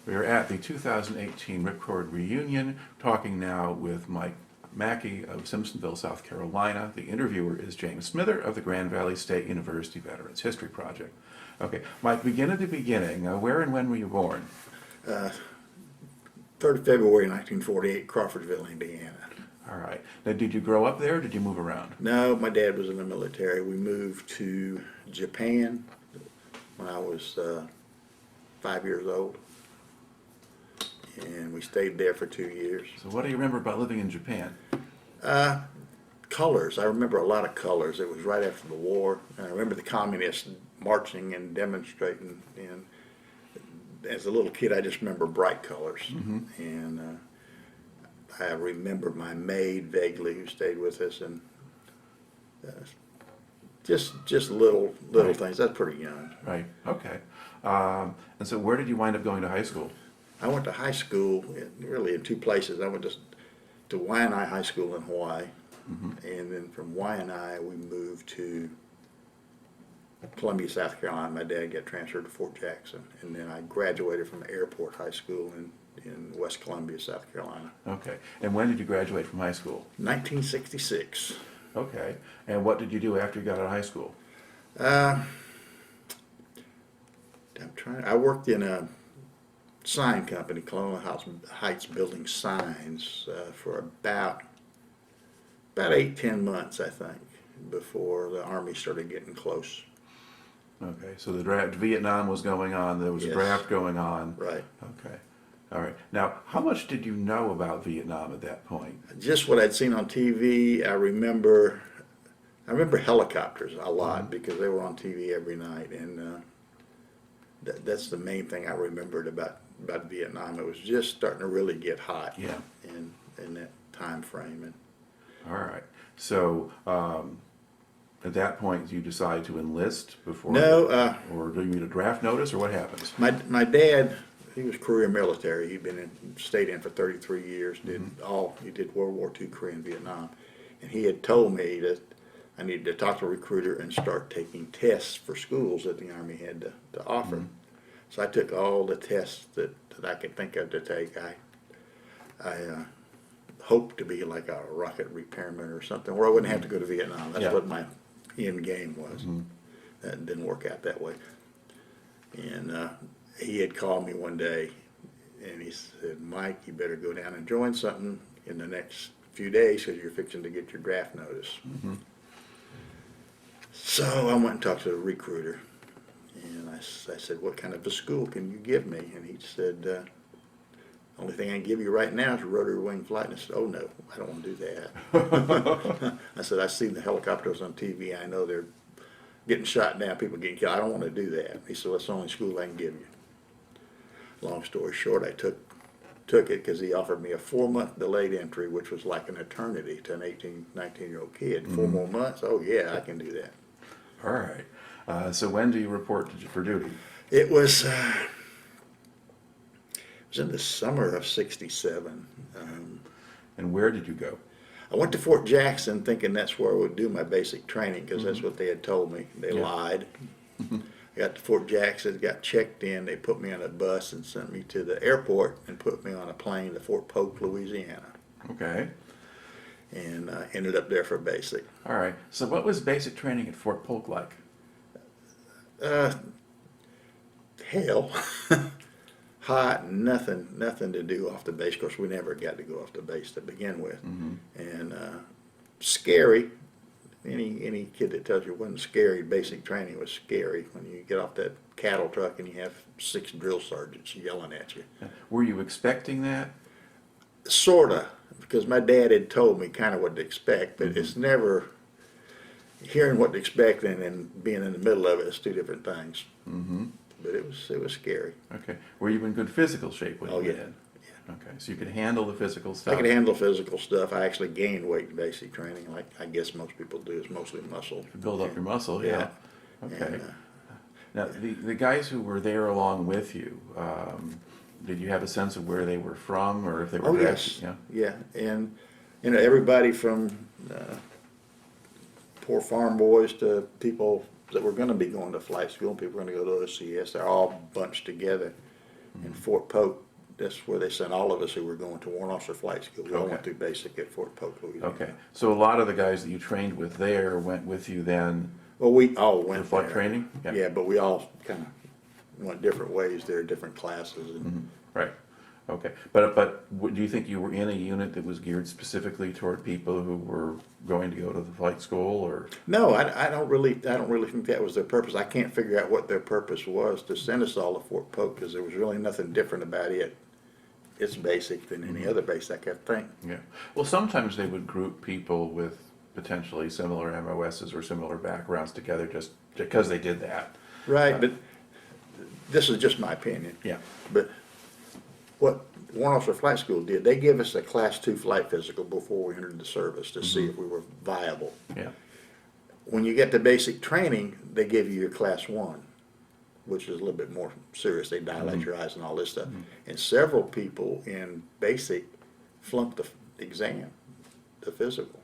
We are at the 2018 Ripcord reunion, talking now with Mike Mackey of Simpsonville, South Carolina. The interviewer is James Smither of the Grand Valley State University Veterans History Project. Okay, Mike, begin at the beginning. Where and when were you born? 3rd of February 1948, Crawfordsville, Indiana. All right. Now, did you grow up there or did you move around? No, my dad was in the military. We moved to Japan when I was 5 years old, and we stayed there for 2 years. So what do you remember about living in Japan? Colors. I remember a lot of colors. It was right after the war, and I remember the communists marching and demonstrating. And as a little kid, I just remember bright colors. And I remember my maid vaguely, who stayed with us, and just little Right. things. That's pretty young. Right, okay. And so where did you wind up going to high school? I went to high school really in two places. I went to Waianae High School in Hawaii, and then from Waianae we moved to Columbia, South Carolina. My dad got transferred to Fort Jackson, and then I graduated from Airport High School in West Columbia, South Carolina. Okay. And when did you graduate from high school? 1966. Okay. And what did you do after you got out of high school? I worked in a sign company, Colonial Heights, building signs for about 8-10 months, I think, before the Army started getting close. Okay. So the draft, Vietnam was going on. There was a Yes. draft going on. Right. Okay. All right. Now, how much did you know about Vietnam at that point? Just what I'd seen on TV. I remember helicopters a lot because they were on TV every night, and that's the main thing I remembered about Vietnam. It was just starting to really get hot. Yeah. In that time frame. And All right. So at that point, you decide to enlist before? No. Or do you need a draft notice, or what happens? My dad, he was career military. He'd stayed in for 33 years. He did World War II, Korea, and Vietnam, and he had told me that I needed to talk to a recruiter and start taking tests for schools that the Army had to offer. So I took all the tests that I could think of to take. I hoped to be like a rocket repairman or something, where I wouldn't have to go to Vietnam. That's Yeah. what my end game was. That didn't work out that way. And he had called me one day, and he said, "Mike, you better go down and join something in the next few days because you're fixing to get your draft notice." So I went and talked to the recruiter, and I said, "What kind of a school can you give me?" And he said, "Only thing I can give you right now is rotary wing flight." And I said, "Oh no, I don't want to do that." I said, "I've seen the helicopters on TV. I know they're getting shot down, people getting killed. I don't want to do that." He said, "Well, that's the only school I can give you." Long story short, I took it because he offered me a 4-month delayed entry, which was like an eternity to an 18, 19-year-old kid. 4 more months? Oh yeah, I can do that. All right. So when do you report for duty? It was in the summer of '67. And where did you go? I went to Fort Jackson thinking that's where I would do my basic training because that's what they had told me. They lied. I got to Fort Jackson, got checked in. They put me on a bus and sent me to the airport and put me on a plane to Fort Polk, Louisiana. Okay. And ended up there for basic. All right. So what was basic training at Fort Polk like? Hell. Hot, nothing to do off the base. Of course, we never got to go off the base to begin with. And scary. Any kid that tells you it wasn't scary, basic training was scary when you get off that cattle truck and you have 6 drill sergeants yelling at you. Were you expecting that? Sorta, because my dad had told me kind of what to expect, but it's never hearing what to expect and being in the middle of it is two different things. But it was scary. Okay. Were you in good physical shape when you yeah. went in? Okay. So you could handle the physical stuff? I could handle physical stuff. I actually gained weight in basic training, like I guess most people do. It's mostly muscle. Build up your muscle, yeah. Okay. And, now, the guys who were there along with you, did you have a sense of where they were from, or if they were? Oh yes, Yeah. yeah, and everybody from poor farm boys to people that were going to be going to flight school, and people were going to go to OCS. They're all bunched together, In Fort Polk, that's where they sent all of us who were going to Warrant Officer Flight School. We all went Okay. through basic at Fort Polk, Louisiana. Okay, so a lot of the guys that you trained with there went with you then Well, we all for went flight there. training? Yeah, but we all kind of went different ways there, different classes. And Right, okay. But do you think you were in a unit that was geared specifically toward people who were going to go to the flight school, or? No, I don't really think that was their purpose. I can't figure out what their purpose was to send us all to Fort Polk, because there was really nothing different about it. It's basic than any other base, I could think. Yeah, well, sometimes they would group people with potentially similar MOSs or similar backgrounds together just because they did that. Right, but this is just my opinion. Yeah. But what Warrant Officer Flight School did, they gave us a Class 2 flight physical before we entered the service to see if we were viable. Yeah, When you get to basic training, they give you your Class 1, which is a little bit more serious. They dilate your eyes and all this stuff. And several people in basic flunked the exam, the physical.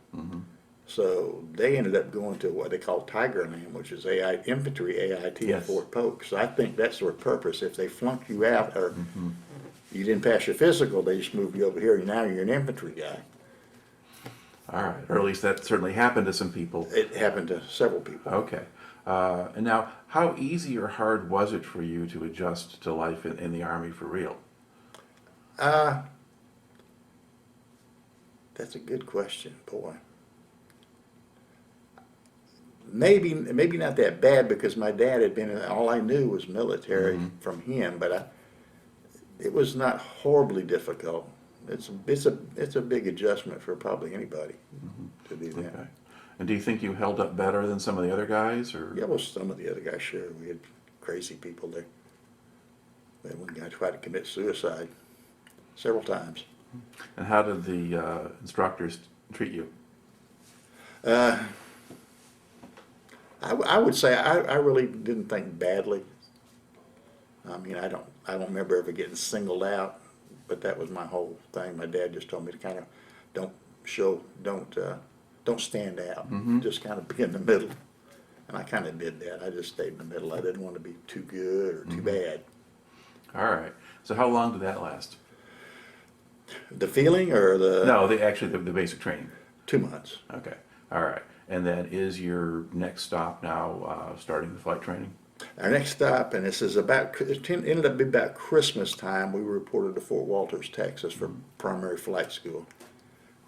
So they ended up going to what they call Tiger Land, which is infantry AIT Yes. at Fort Polk. So I think that's their purpose. If they flunk you out or you didn't pass your physical, they just moved you over here and now you're an infantry guy. all right, or at least that certainly happened to some people. It happened to several people. Okay, and now, how easy or hard was it for you to adjust to life in the Army for real? That's a good question, boy. Maybe not that bad, because my dad had been, all I knew was military from him, but it was not horribly difficult. It's a big adjustment for probably anybody to do that. Okay, and do you think you held up better than some of the other guys, or? Yeah, well, some of the other guys, sure. We had crazy people there. We had one guy tried to commit suicide several times. And how did the instructors treat you? I would say I really didn't think badly. I mean, I don't remember ever getting singled out, but that was my whole thing. My dad just told me to kind of don't stand out, just kind of be in the middle. And I kind of did that. I just stayed in the middle. I didn't want to be too good or too bad. All right, so how long did that last? The feeling or the No, the basic training. 2 months. Okay, all right. And then is your next stop now starting the flight training? Our next stop, and this is it ended up being about Christmas time, we were reported to Fort Wolters, Texas for primary flight school.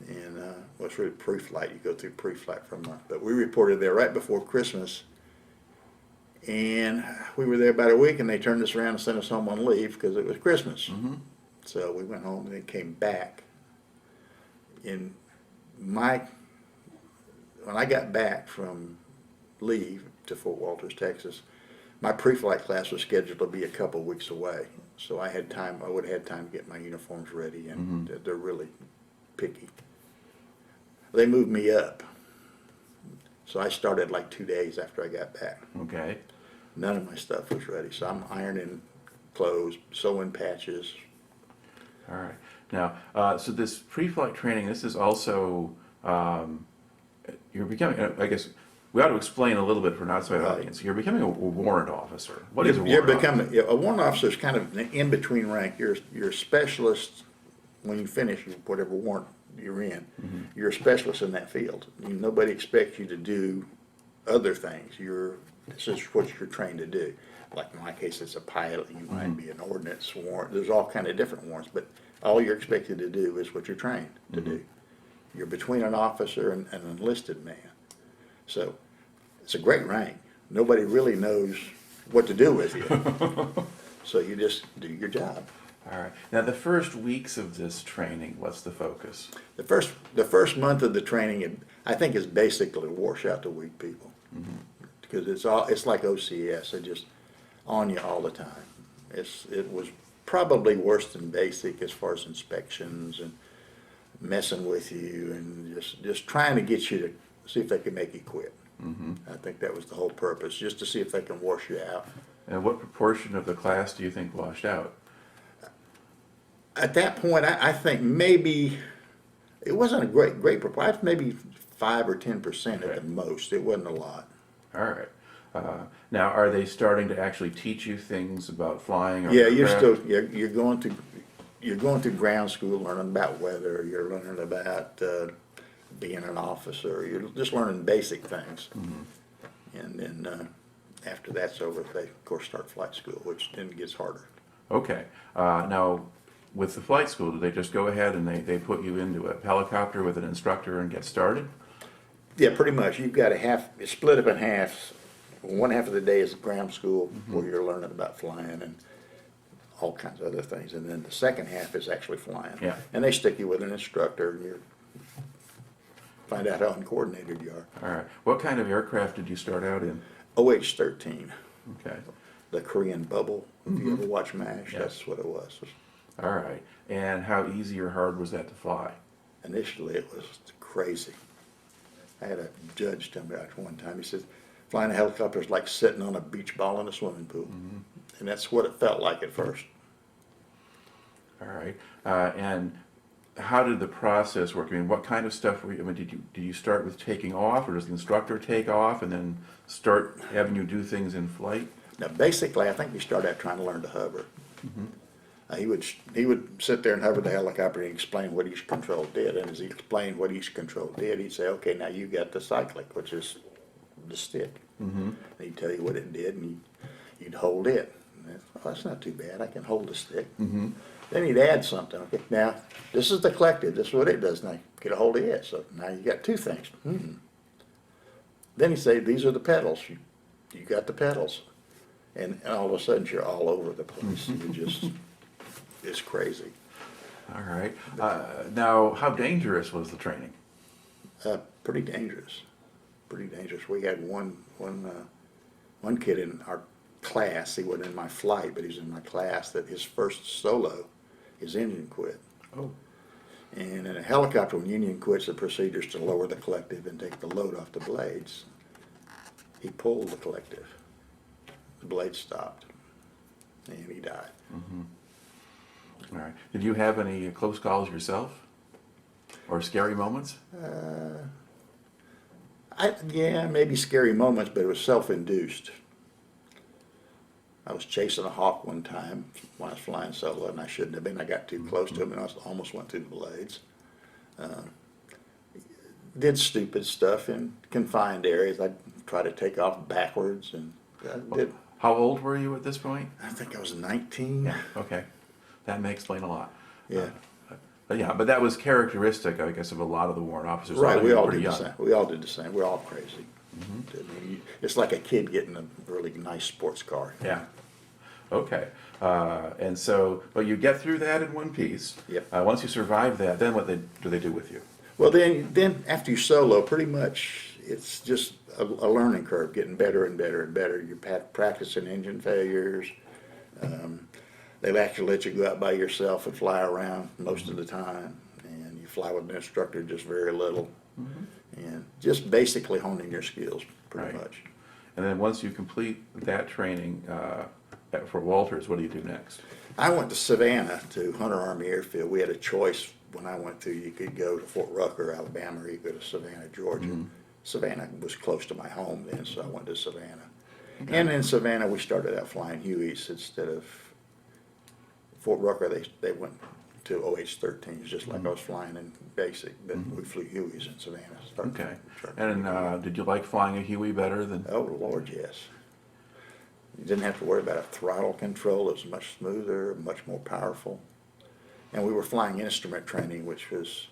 And well, it's really pre-flight. You go through pre-flight for a month. But we reported there right before Christmas. And we were there about a week, and they turned us around and sent us home on leave because it was Christmas. So we went home and then came back. When I got back from leave to Fort Wolters, Texas, my pre-flight class was scheduled to be a couple weeks away. So I had time. I would have had time to get my uniforms ready, and they're really picky. They moved me up. So I started like 2 days after I got back. Okay. None of my stuff was ready. So I'm ironing clothes, sewing patches. All right. Now, so this pre-flight training, this is also, you're becoming, I guess, we ought to explain a little bit for an outside Right. audience. You're becoming a warrant officer. What is a You're warrant officer? becoming a warrant officer is kind of an in-between rank. You're a specialist when you finish whatever warrant you're in. You're a specialist in that field. Nobody expects you to do other things. This is what you're trained to do. Like in my case, it's a pilot. You might be an ordnance warrant. There's all kind of different warrants, but all you're expected to do is what you're trained to do. You're between an officer and an enlisted man. So it's a great rank. Nobody really knows what to do with you. So you just do your job. All right. Now, the first weeks of this training, what's the focus? The first month of the training, I think, is basically wash out the weak people, because it's like OCS. They're just on you all the time. It was probably worse than basic as far as inspections and messing with you and just trying to get you to see if they can make you quit. I think that was the whole purpose, just to see if they can wash you out. And what proportion of the class do you think washed out? At that point, I think maybe it wasn't a great proportion. Maybe 5 or 10% at the most. It wasn't a lot. All right. Now, are they starting to actually teach you things about flying? Or Yeah, you're aircraft? still, you're going through ground school, learning about weather, you're learning about being an officer, you're just learning basic things. And then after that's over, they of course start flight school, which then gets harder. Okay. Now, with the flight school, do they just go ahead and they put you into a helicopter with an instructor and get started? Yeah, pretty much. You've got it's split up in halves. One half of the day is ground school, where you're learning about flying and all kinds of other things. And then the second half is actually flying. Yeah. And they stick you with an instructor and you find out how uncoordinated you are. All right. What kind of aircraft did you start out in? OH-13, Okay. the Korean bubble. If you ever watch MASH, Yeah. that's what it was. All right. And how easy or hard was that to fly? Initially, it was crazy. I had a judge tell me that one time. He said, flying a helicopter is like sitting on a beach ball in a swimming pool. And that's what it felt like at first. All right. And how did the process work? I mean, what kind of stuff were you, I mean, did you start with taking off, or does the instructor take off and then start having you do things in flight? Now, basically, I think we started out trying to learn to hover. He would sit there and hover the helicopter and explain what each control did. And as he explained what each control did, he'd say, okay, now you got the cyclic, which is the stick. And he'd tell you what it did, and you'd hold it. And that's not too bad. I can hold the stick. Then he'd add something. Okay, now this is the collective. This is what it does. Now get a hold of it. So now you got two things. Then he'd say, these are the pedals. You got the pedals. And all of a sudden you're all over the place. You just, it's crazy. All right. Now, how dangerous was the training? Pretty dangerous. Pretty dangerous. We had one kid in our class. He wasn't in my flight, but he was in my class. That his first solo, his engine quit. Oh. And in a helicopter, when engine quits, the procedure is to lower the collective and take the load off the blades. He pulled the collective. The blade stopped, and he died. All right. Did you have any close calls yourself, or scary moments? Yeah, maybe scary moments, but it was self-induced. I was chasing a hawk one time when I was flying solo, and I shouldn't have been. I got too close to him, and I almost went through the blades. Did stupid stuff in confined areas. I'd try to take off backwards, and I did. How old were you at this point? I think I was 19. Yeah. Okay. That may explain a lot. Yeah. But that was characteristic, I guess, of a lot of the warrant officers. A lot Right, of we you were all pretty did the young. same. We all did the same. We're all crazy. I mean, it's like a kid getting a really nice sports car. Yeah. Okay. And so, but you get through that in one piece. Yep. Once you survive that, then what do they do with you? Well, then after you solo, pretty much it's just a learning curve, getting better and better and better. You're practicing engine failures. They'll actually let you go out by yourself and fly around most of the time, and you fly with an instructor just very little, and just basically honing your skills pretty Right. much. And then once you complete that training at Fort Wolters, what do you do next? I went to Savannah to Hunter Army Airfield. We had a choice when I went through. You could go to Fort Rucker, Alabama, or you could go to Savannah, Georgia. Savannah was close to my home then, so I went to Savannah. And in Savannah, we started out flying Hueys instead of Fort Rucker. They went to OH-13s, just like I was flying in basic, but we flew Hueys in Savannah. Okay. And did you like flying a Huey better than? Oh, Lord, yes. You didn't have to worry about a throttle control. It was much smoother, much more powerful. And we were flying instrument training, which was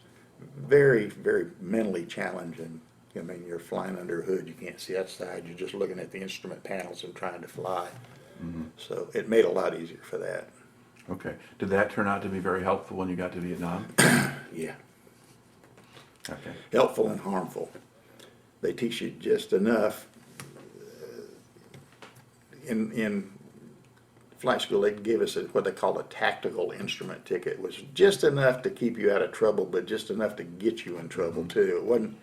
very, very mentally challenging. I mean, you're flying under a hood. You can't see outside. You're just looking at the instrument panels and trying to fly. So it made it a lot easier for that. Okay. Did that turn out to be very helpful when you got to Vietnam? Yeah. Okay. Helpful and harmful. They teach you just enough. In flight school, they give us what they call a tactical instrument ticket. It was just enough to keep you out of trouble, but just enough to get you in trouble too. It wasn't.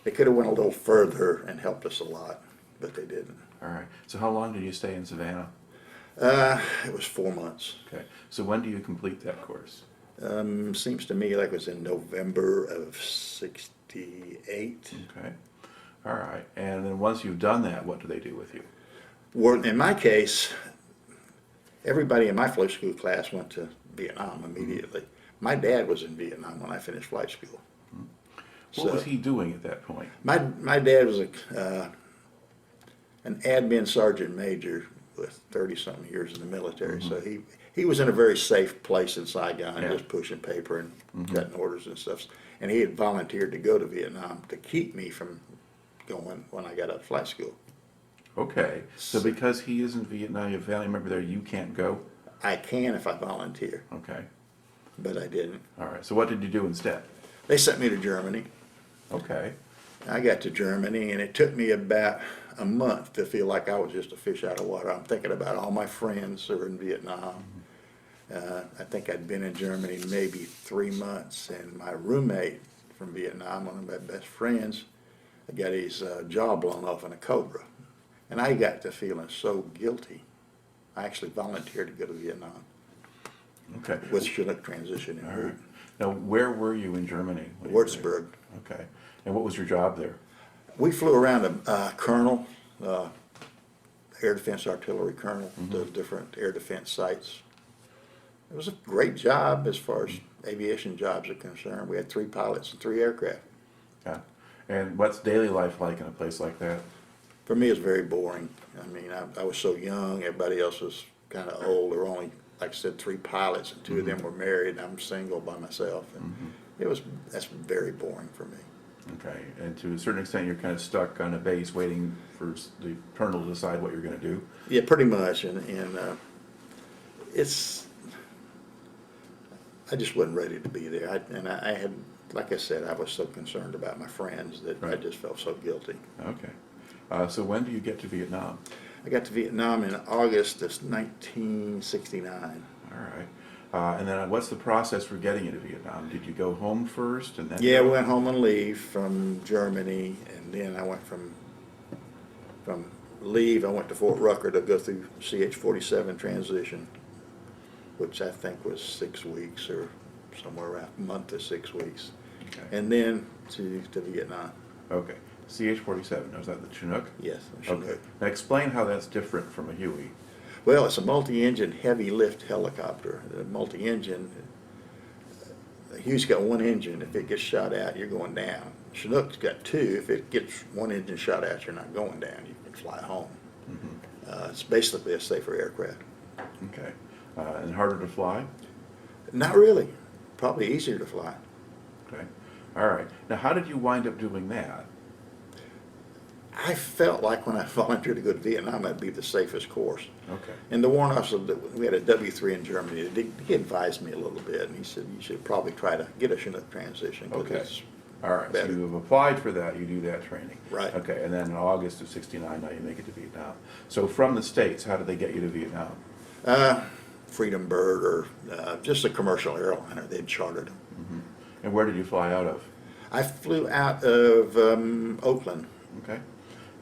They could have went a little further and helped us a lot, but they didn't. All right. So how long did you stay in Savannah? It was 4 months. Okay. So when do you complete that course? Seems to me like it was in November of '68. Okay. All right. And then once you've done that, what do they do with you? Well, in my case, everybody in my flight school class went to Vietnam immediately. My dad was in Vietnam when I finished flight school. What was he doing at that point? My dad was an admin sergeant major with 30-something years in the military. So he was in a very safe place in Saigon, Yeah. just pushing paper and cutting orders and stuff. And he had volunteered to go to Vietnam to keep me from going when I got out of flight school. Okay, so because he is in Vietnam, you have a family member there, you can't go? I can if I volunteer, Okay, but I didn't. all right. So what did you do instead? They sent me to Germany. Okay, I got to Germany, and it took me about a month to feel like I was just a fish out of water. I'm thinking about all my friends that were in Vietnam. I think I'd been in Germany maybe 3 months, and my roommate from Vietnam, one of my best friends, got his jaw blown off in a Cobra. And I got to feeling so guilty. I actually volunteered to go to Vietnam okay. with Chinook transition in All Würzburg. right. Now, where were you in Germany? when you were there? Würzburg. Okay, and what was your job there? We flew around a colonel, air defense artillery colonel, to different air defense sites. It was a great job as far as aviation jobs are concerned. We had 3 pilots and 3 aircraft. Yeah, and what's daily life like in a place like that? For me, it's very boring. I mean, I was so young, everybody else was kind of old. There were only, like I said, 3 pilots, and 2 of them were married, and I'm single by myself. And that's very boring for me. Okay, and to a certain extent, you're kind of stuck on a base waiting for the colonel to decide what you're going to do? Yeah, pretty much, and I just wasn't ready to be there. I had, like I said, I was so concerned about my friends that I Right. just felt so guilty. Okay. So when do you get to Vietnam? I got to Vietnam in August of 1969. All right. And then what's the process for getting into Vietnam? Did you go home first and then? Yeah, we went home on leave from Germany, and then I went from leave, I went to Fort Rucker to go through CH-47 transition, which I think was 6 weeks or somewhere around a month to 6 weeks. Okay. And then to Vietnam. Okay. CH-47, now is that the Chinook? Yes. Okay. Now explain how that's different from a Huey. Well, it's a multi-engine heavy lift helicopter. The multi-engine, Huey's got 1 engine. If it gets shot out, you're going down. Chinook's got 2. If it gets 1 engine shot out, you're not going down. You can fly home. It's basically a safer aircraft. Okay. And harder to fly? Not really. Probably easier to fly. Okay. All right. Now how did you wind up doing that? I felt like when I volunteered to go to Vietnam, that'd be the safest course. Okay. And the Warrant Officer, we had a W3 in Germany. He advised me a little bit, and he said you should probably try to get a Chinook transition. 'Cause Okay. it's All right. better. So you have applied for that. You do that training. Right. Okay. And then in August of '69, now you make it to Vietnam. So from the States, how did they get you to Vietnam? Freedom Bird or just a commercial airliner. They'd chartered them. And where did you fly out of? I flew out of Oakland, Okay.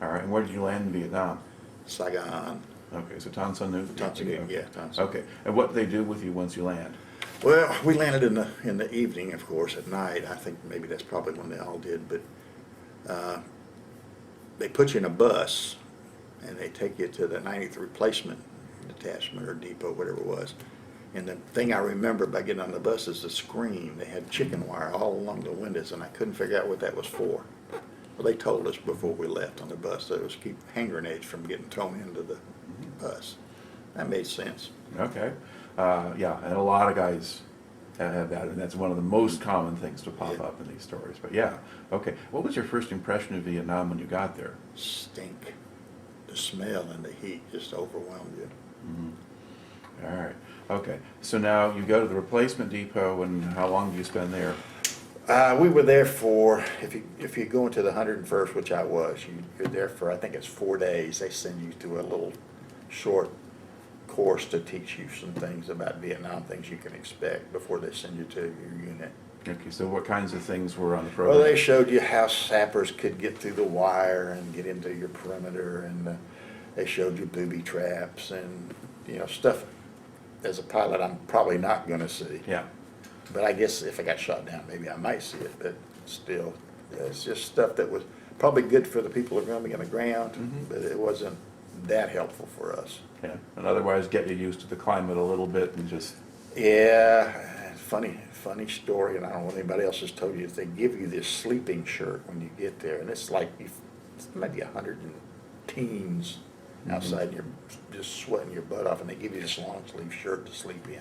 All right. And where did you land in Vietnam? Saigon. Okay. So Tan Son Nhut? Tan Son Nhut, Okay. yeah, Tan Son. Okay. And what do they do with you once you land? Well, we landed in the evening, of course, at night. I think maybe that's probably when they all did, but they put you in a bus and they take you to the 90th replacement detachment or depot, whatever it was. And the thing I remember by getting on the bus is the screen. They had chicken wire all along the windows, and I couldn't figure out what that was for. Well, they told us before we left on the bus that it was to keep hand grenades from getting thrown into the bus. That made sense. Okay. Yeah, and a lot of guys have that, and that's one of the most common things to pop Yeah. up in these stories. But yeah, okay. What was your first impression of Vietnam when you got there? Stink. The smell and the heat just overwhelmed you. All right. Okay. So now you go to the replacement depot, and how long do you spend there? We were there for, if you go into the 101st, which I was, you're there for, I think it's 4 days. They send you through a little short course to teach you some things about Vietnam, things you can expect before they send you to your unit. Okay. So what kinds of things were on the program? Well, they showed you how sappers could get through the wire and get into your perimeter, and they showed you booby traps and, stuff as a pilot I'm probably not going to see. Yeah. But I guess if I got shot down, maybe I might see it, but still, it's just stuff that was probably good for the people who are going to be on the ground, but it wasn't that helpful for us. Yeah, and otherwise get you used to the climate a little bit and just, Yeah, funny story, and I don't know what anybody else has told you, is they give you this sleeping shirt when you get there, and it's like, it's maybe 100 and teens outside, and you're just sweating your butt off, and they give you this long sleeve shirt to sleep in.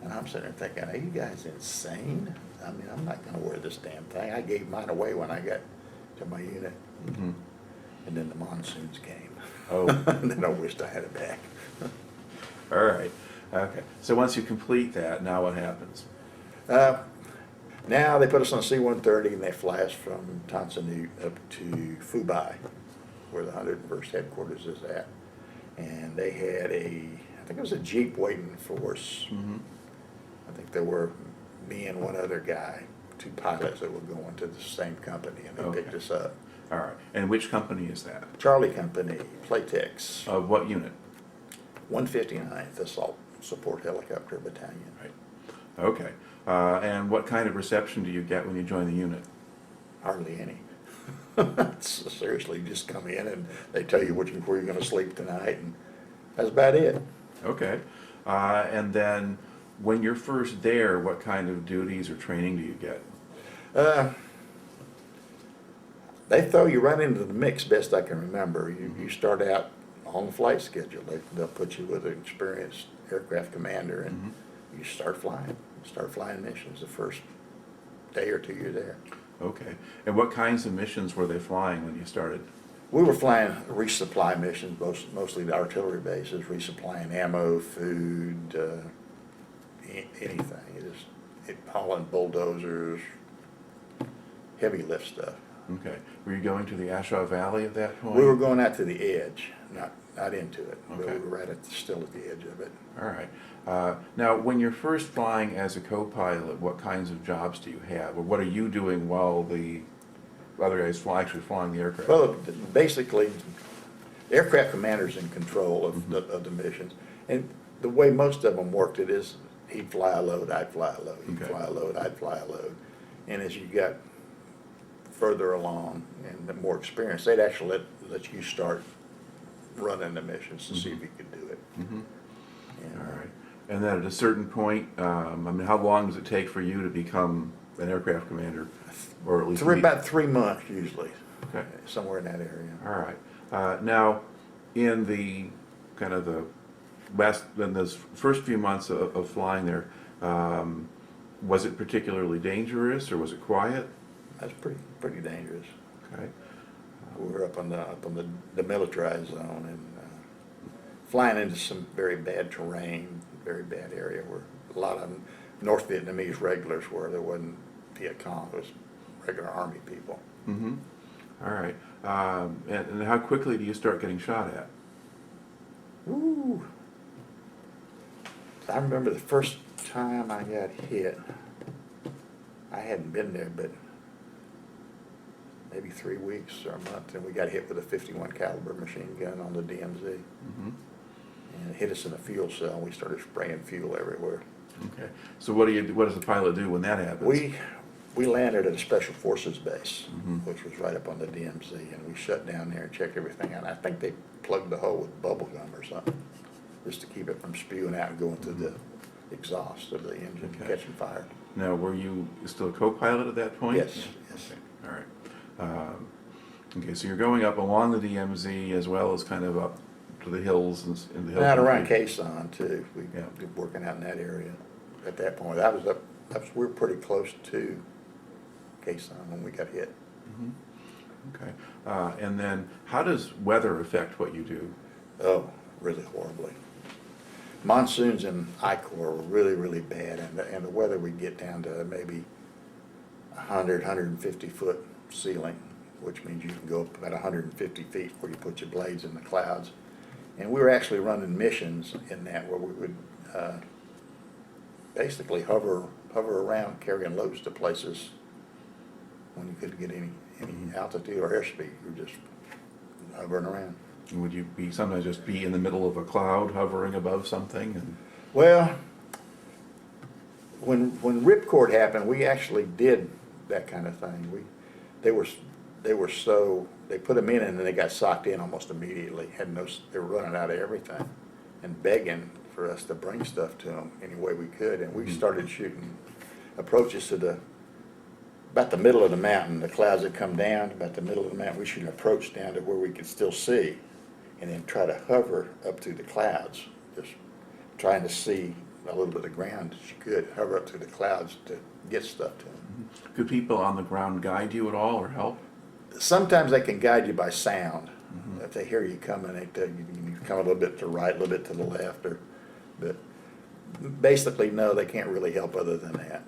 And I'm sitting there thinking, are you guys insane? I mean, I'm not gonna wear this damn thing. I gave mine away when I got to my unit. mhm. And then the monsoons came. Oh. And then I wished I had it back. All right, okay. So once you complete that, now what happens? Now they put us on C-130 and they fly us from Tanzania up to Fubai, where the 101st headquarters is at. And they had I think it was a Jeep waiting for us. Mhm. I think there were me and one other guy, two pilots that were going to the same company, and they picked Okay. us up. All right, and which company is that? Charlie Company, Playtex, Of what unit? 159th Assault Support Helicopter Battalion. Right, okay. And what kind of reception do you get when you join the unit? Hardly any. Seriously, you just come in and they tell you where you're gonna sleep tonight, and that's about it. Okay. And then when you're first there, what kind of duties or training do you get? They throw you right into the mix, best I can remember. You start out on the flight schedule. They'll put you with an experienced aircraft commander, and you start flying missions the first day or two you're there. Okay. And what kinds of missions were they flying when you started? We were flying resupply missions, mostly the artillery bases, resupplying ammo, food, anything. Hauling bulldozers, heavy lift stuff. Okay. Were you going to the Ashaw Valley at that point? We were going out to the edge, not into it, but Okay. we were still at the edge of it. All right. Now, when you're first flying as a co-pilot, what kinds of jobs do you have? Or what are you doing while the other guys actually flying the aircraft? Well, basically, the aircraft commander's in control of the missions. And the way most of them worked it is, he'd fly a load, I'd fly a load, he'd Okay. fly a load, I'd fly a load. And as you got further along and the more experience, they'd actually let you start running the missions to see if you could do it. Mhm. And, All right. And then at a certain point, I mean, how long does it take for you to become an aircraft commander? Or at least about 3 months usually, Okay. somewhere in that area. All right. Now, in the kind of in those first few months of flying there, was it particularly dangerous or was it quiet? That's pretty dangerous. Okay. We were up on the demilitarized zone and flying into some very bad terrain, very bad area where a lot of North Vietnamese regulars were. There wasn't Viet Cong, it was regular Army people. Mm-hmm. All right. And how quickly do you start getting shot at? Ooh. I remember the first time I got hit, I hadn't been there but maybe 3 weeks or a month, and we got hit with a 51 caliber machine gun on the DMZ. Mm-hmm. And it hit us in a fuel cell, and we started spraying fuel everywhere. Okay. So what does the pilot do when that happens? We landed at a Special Forces base, Mhm. which was right up on the DMZ, and we shut down there and checked everything out. I think they plugged the hole with bubble gum or something, just to keep it from spewing out and going through the exhaust of the engine, Okay. catching fire. Now, were you still a co-pilot at that point? Yes, yes. Okay. All right. Okay, so you're going up along the DMZ as well as kind of up to the hills and in the hills. Out around Khe Sanh too, we Yeah. were working out in that area at that point. We were pretty close to Khe Sanh when we got hit. Mhm. Okay. And then how does weather affect what you do? Oh, really horribly. Monsoons in I-Corps were really, really bad, and the weather would get down to maybe 150 foot ceiling, which means you can go up about 150 feet where you put your blades in the clouds. And we were actually running missions in that where we would basically hover around carrying loads to places when you couldn't get any altitude or airspeed. You were just hovering around. Would you sometimes just be in the middle of a cloud hovering above something? And Well, when Ripcord happened, we actually did that kind of thing. They were so they put them in and then they got socked in almost immediately. They were running out of everything and begging for us to bring stuff to them any way we could. And we started shooting approaches to about the middle of the mountain. The clouds had come down about the middle of the mountain. We shoot an approach down to where we could still see, and then try to hover up through the clouds, just trying to see a little bit of ground as you could, hover up through the clouds to get stuff to them. Could people on the ground guide you at all or help? Sometimes they can guide you by sound. If they hear you coming, they tell you you come a little bit to the right, a little bit to the left, but basically, no, they can't really help other than that.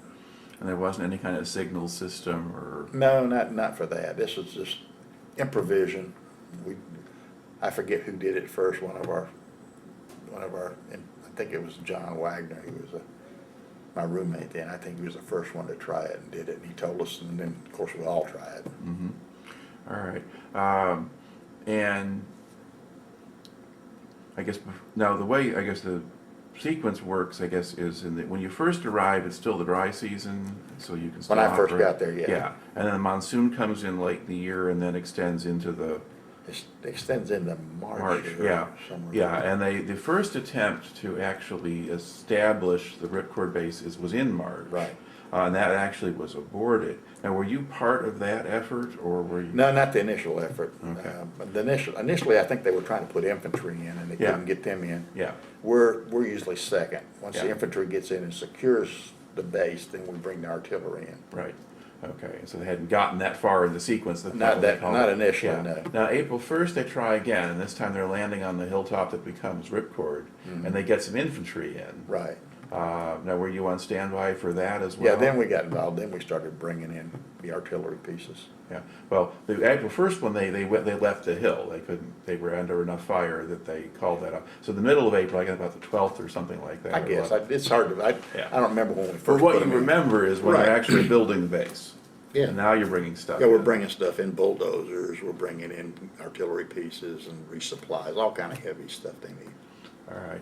And there wasn't any kind of signal system or? No, not for that. This was just improvisation. I forget who did it first. One of our, and I think it was John Wagner. He was my roommate then. I think he was the first one to try it and did it. And he told us, and then of course we all tried. Mm-hmm. All right. And I guess now the way the sequence works, I guess, is when you first arrive, it's still the dry season, so you can still When I first operate. got there, yeah. Yeah, and then the monsoon comes in late in the year and then extends into the It extends into March. March. or Yeah, somewhere. yeah, and the first attempt to actually establish the Ripcord base was in March. Right. And that actually was aborted. Now, were you part of that effort, or were you? No, not the initial effort. Okay. But initially, I think they were trying to put infantry in, and they Yeah. couldn't get them in. Yeah. We're usually second. Once the Yeah. infantry gets in and secures the base, then we bring the artillery in. Right. Okay. So they hadn't gotten that far in the sequence. Not initially, no. Now, April 1st, they try again, and this time they're landing on the hilltop that becomes Ripcord, and they get some infantry in. Right. Now, were you on standby for that as well? Yeah, then we got involved. Then we started bringing in the artillery pieces. Yeah. Well, the April 1st one, they left the hill. They couldn't. They were under enough fire that they called that up. So the middle of April, I guess about the 12th or something like that. I or guess. 11th. It's hard to, Yeah. I don't remember when we first But what put you them in. remember is when Right. they're actually building the base. Yeah. And now you're bringing stuff. Yeah, we're in. bringing stuff in, bulldozers, we're bringing in artillery pieces and resupplies, all kind of heavy stuff they need. All right.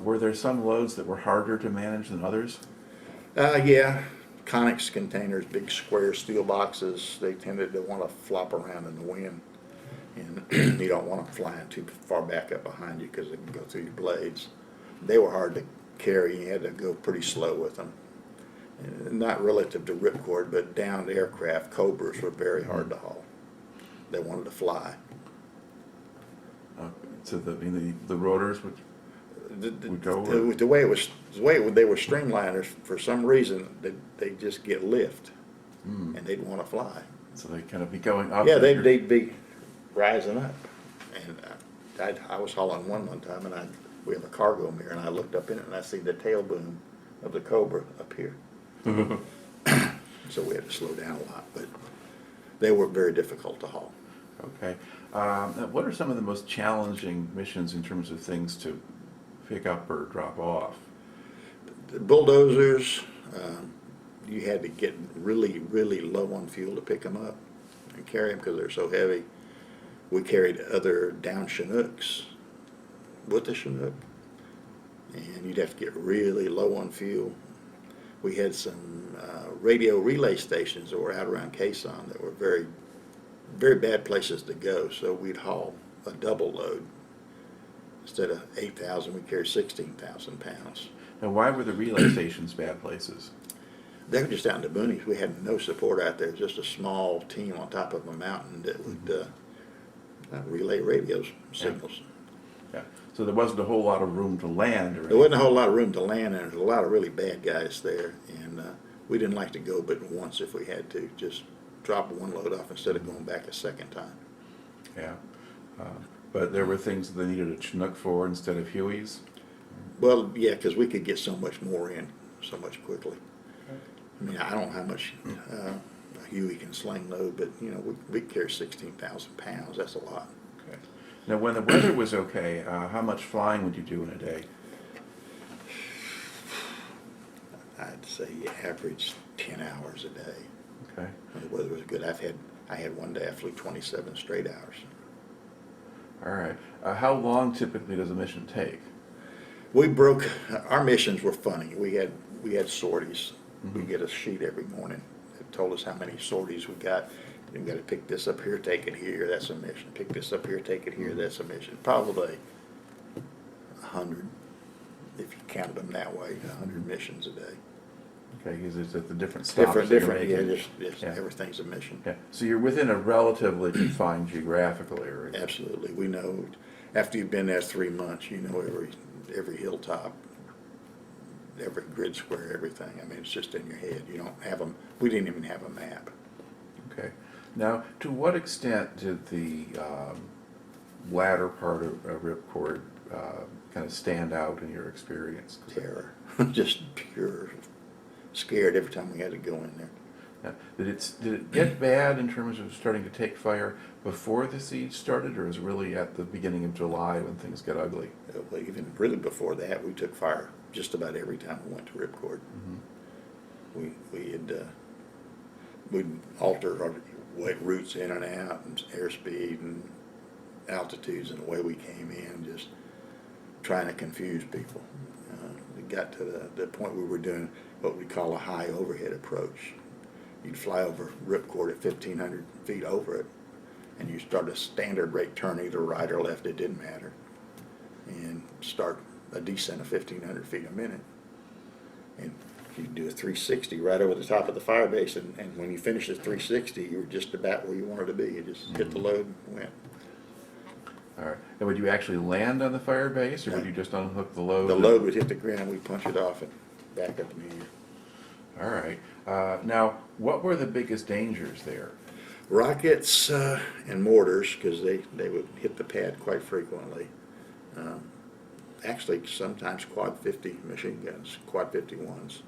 Were there some loads that were harder to manage than others? Yeah, Conex containers, big square steel boxes, they tended to want to flop around in the wind. And you don't want them flying too far back up behind you because they can go through your blades. They were hard to carry, you had to go pretty slow with them. And not relative to Ripcord, but downed aircraft, Cobras were very hard to haul. They wanted to fly. So the rotors would go. The way they were streamliners, for some reason, they just get lift, and they'd want to fly. So they kind of be going up. Yeah, as you're- they'd be rising up. And I was hauling one time, and we have a cargo mirror, and I looked up in it, and I see the tail boom of the Cobra up here. So we had to slow down a lot, but they were very difficult to haul. Okay. Now, what are some of the most challenging missions in terms of things to pick up or drop off? The bulldozers, you had to get really, really low on fuel to pick them up and carry them because they're so heavy. We carried other down Chinooks with the Chinook, and you'd have to get really low on fuel. We had some radio relay stations that were out around Khe Sanh that were very, very bad places to go, so we'd haul a double load. Instead of 8,000, we carried 16,000 pounds. Now, why were the relay stations bad places? They were just out in the boonies. We had no support out there, just a small team on top of a mountain that would relay radio signals. Yeah. So there wasn't a whole lot of room to land, or There wasn't a whole lot of room to land, and there was a lot of really bad guys there, and we didn't like to go but once if we had to, just drop one load off instead of going back a second time. Yeah. But there were things that they needed a Chinook for instead of Hueys. Well, yeah, because we could get so much more in so much quickly. I mean, I don't know how much a Huey can sling load, but we carry 16,000 pounds. That's a lot. Okay. Now, when the weather was okay, how much flying would you do in a day? I'd say you average 10 hours a day. Okay. When the weather was good. I had one day I flew 27 straight hours. All right. How long typically does a mission take? Our missions were funny. We had sorties. We get a sheet every morning that told us how many sorties we got. You gotta pick this up here, take it here, that's a mission. Pick this up here, take it here, that's a mission. Probably 100, if you counted them that way, 100 missions a day. Okay, because it's at the different stops. that you're Different, yeah, making. just Yeah. everything's a mission. Yeah, so you're within a relatively confined geographical area. Absolutely, we know, after you've been there 3 months, you know every hilltop, every grid square, everything. I mean, it's just in your head. You don't have them, we didn't even have a map. Okay. Now, to what extent did the latter part of Ripcord kind of stand out in your experience? Terror, just pure scared every time we had to go in there. Now, did it get bad in terms of starting to take fire before the siege started, or was it really at the beginning of July when things got ugly? Well, even really before that, we took fire just about every time we went to Ripcord. We'd alter our routes in and out, and airspeed and altitudes, and the way we came in, just trying to confuse people. It got to the point we were doing what we call a high overhead approach. You'd fly over Ripcord at 1,500 feet over it, and you start a standard rate turn either right or left, it didn't matter, and start a descent of 1,500 feet a minute. And you do a 360 right over the top of the fire base, and when you finish the 360, you were just about where you wanted to be. You just hit the load and went. All right. And would you actually land on the fire base, or would you just unhook the load? The load would hit the ground, we'd punch it off and back up in the air. All right. Now, what were the biggest dangers there? Rockets and mortars, because they would hit the pad quite frequently. Actually, sometimes quad 50 machine guns, quad 51s.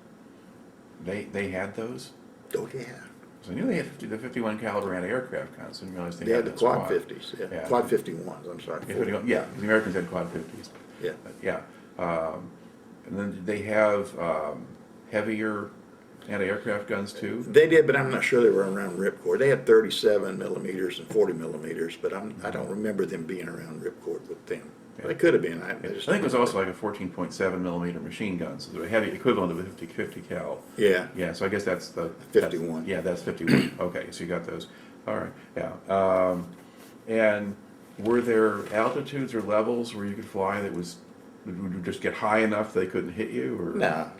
They had those? Oh, yeah. So I knew they had the 51 caliber anti-aircraft guns. I didn't realize They had the those quad 50s, yeah. Yeah. Quad 51s, I'm sorry. Yeah, 51, yeah, the Americans had quad 50s. Yeah. Yeah. And then did they have heavier anti-aircraft guns too? They did, but I'm not sure they were around Ripcord. They had 37 millimeters and 40 millimeters, but I don't remember them being around Ripcord with them. Yeah. They could have been. I think it was also like a 14.7 millimeter machine gun, so they're heavy, equivalent of a 50 cal. Yeah. Yeah, so I guess that's the 51. Yeah, that's 51. Okay, so you got those. All right. Yeah. And were there altitudes or levels where you could fly that would you just get high enough they couldn't hit you, or? No.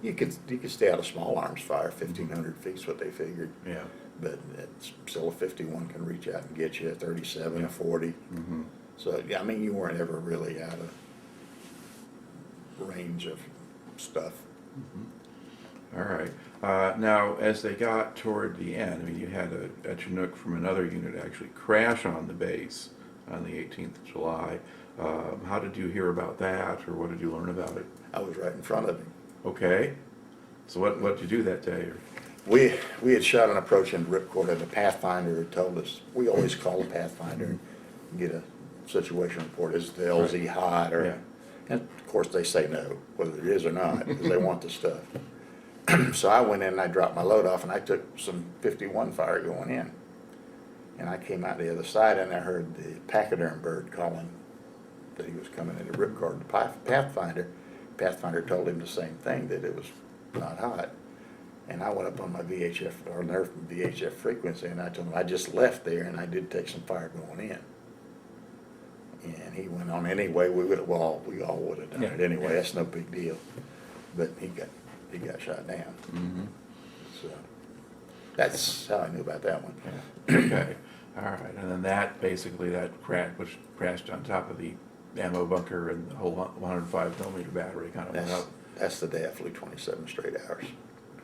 You could stay out of small arms fire. 1,500 feet is what they figured. Yeah. But it's still a 51 can reach out and get you a 37, Yeah. a 40. Mm-hmm. So yeah, I mean, you weren't ever really out of range of stuff. Mm-hmm. All right. Now, as they got toward the end, I mean, you had a Chinook from another unit actually crash on the base on the 18th of July. How did you hear about that, or what did you learn about it? I was right in front of him. Okay. So what did you do that day? We had shot an approach into Ripcord, and the Pathfinder had told us, we always call the Pathfinder and get a situation report. Is the LZ hot? Or, Yeah. and of course they say no, whether it is or not, because they want the stuff. So I went in and I dropped my load off, and I took some 51 fire going in. And I came out the other side, and I heard the pachyderm bird calling that he was coming into Ripcord. The Pathfinder told him the same thing, that it was not hot. And I went up on my VHF, or nerf VHF frequency, and I told him I just left there, and I did take some fire going in. And he went on anyway. We all would have done it anyway. Yeah. That's no big deal. But he got shot down. Mm-hmm. So that's how I knew about that one. Yeah. Okay. All right. And then that which crashed on top of the ammo bunker, and the whole 105 millimeter battery kind of went up. That's the day I flew 27 straight hours.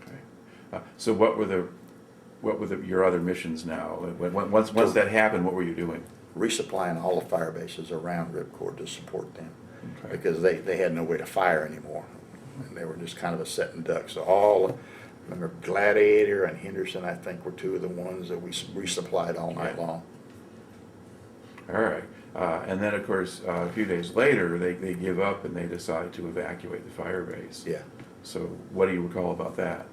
Okay. So what were your other missions now? Once that happened, what were you doing? Resupplying all the fire bases around Ripcord to support them, Okay. because they had no way to fire anymore, and they were just kind of a sitting duck. So remember Gladiator and Henderson, I think, were two of the ones that we resupplied all night long. All right. And then, of course, a few days later, they give up and they decide to evacuate the fire base. Yeah. So what do you recall about that?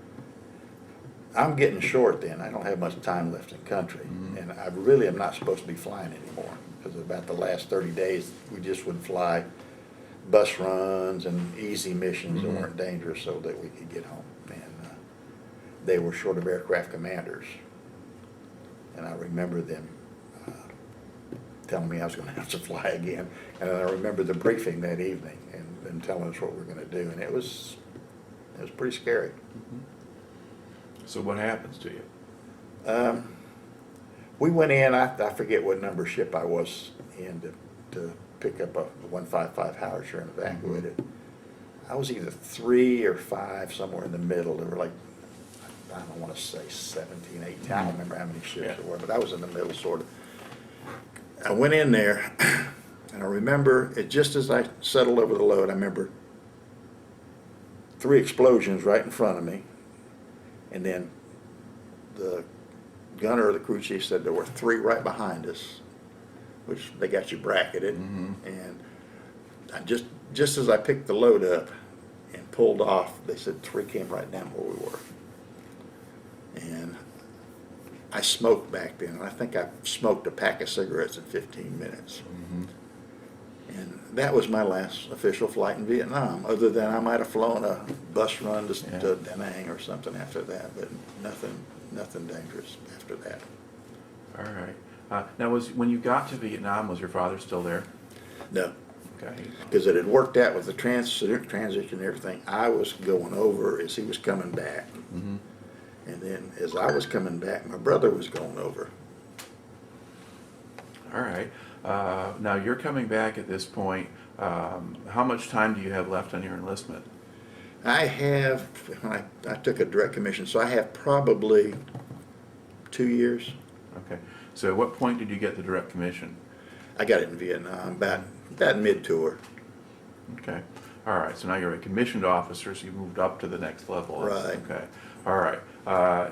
I'm getting short then. I don't have much time left in country. Mm-hmm. And I really am not supposed to be flying anymore, because about the last 30 days, we just would fly bus runs and easy missions that weren't dangerous so that we could get home. And they were short of aircraft commanders. And I remember them telling me I was going to have to fly again. And I remember the briefing that evening and them telling us what we were going to do. And it was pretty scary. So what happens to you? We went in, I forget what number ship I was in to pick up a 155 howitzer and evacuate it. I was either 3 or 5, somewhere in the middle. There were like, I don't want to say 17, 18, I don't remember how many ships there were, but I was in the middle sort of. I went in there, and I remember it just as I settled over the load, I remember 3 explosions right in front of me, and then the gunner or the crew chief said there were 3 right behind us, which they got you bracketed, and I just as I picked the load up and pulled off, they said 3 came right down where we were. And I smoked back then, and I think I smoked a pack of cigarettes in 15 minutes. And that was my last official flight in Vietnam, other than I might have flown a bus run to Da Nang or something after that, but nothing dangerous after that. All right. Now, when you got to Vietnam, was your father still there? No. Okay. Because it had worked out with the transition and everything. I was going over as he was coming back. And then as I was coming back, my brother was going over. All right. Now you're coming back at this point. How much time do you have left on your enlistment? I have, I took a direct commission, so I have probably 2 years. Okay. So at what point did you get the direct commission? I got it in Vietnam, about mid-tour. Okay. All right. So now you're a commissioned officer, so you moved up to the next level. Right. Okay. All right.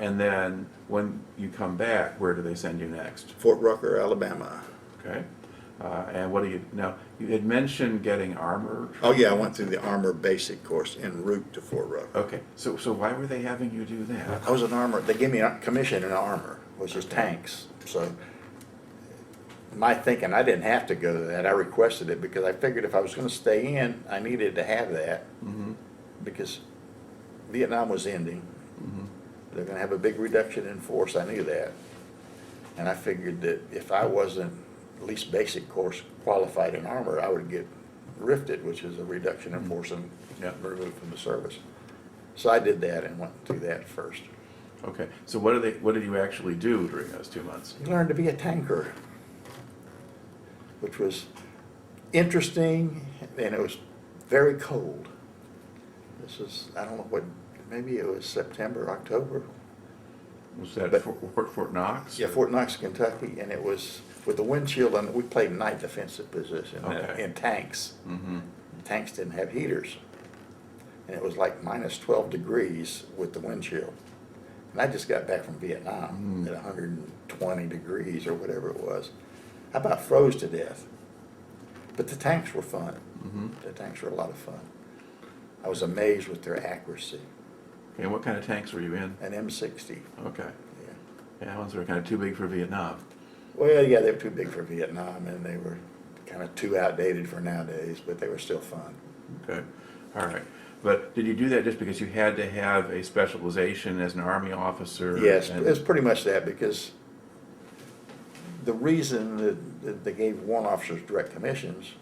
And then when you come back, where do they send you next? Fort Rucker, Alabama. Okay. And what do you, now, you had mentioned getting armor. Oh yeah, I went through the armor basic course en route to Fort Rucker. Okay. So why were they having you do that? I was an armor, they gave me a commission in armor, which is tanks. So my thinking, I didn't have to go to that. I requested it because I figured if I was going to stay in, I needed to have that because Vietnam was ending. They're going to have a big reduction in force. I knew that. And I figured that if I wasn't at least basic course qualified in armor, I would get rifted, which is a reduction in force and removed from the service. So I did that and went through that first. Okay. So what did you actually do during those 2 months? You learned to be a tanker, which was interesting, and it was very cold. This is, I don't know what, maybe it was September, October. Was that Fort Knox? Yeah, Fort Knox, Kentucky, and it was with the windshield, and we played night defensive position in tanks. Tanks didn't have heaters, and it was like minus 12 degrees with the windshield. And I just got back from Vietnam at 120 degrees or whatever it was. I about froze to death. But the tanks were fun. The tanks were a lot of fun. I was amazed with their accuracy. And what kind of tanks were you in? An M60. Okay. Yeah. Yeah, ones that were kind of too big for Vietnam. Well, yeah, they were too big for Vietnam, and they were kind of too outdated for nowadays, but they were still fun. Okay. All right. But did you do that just because you had to have a specialization as an Army officer? Yes, it's pretty much that, because the reason that they gave warrant officers direct commissions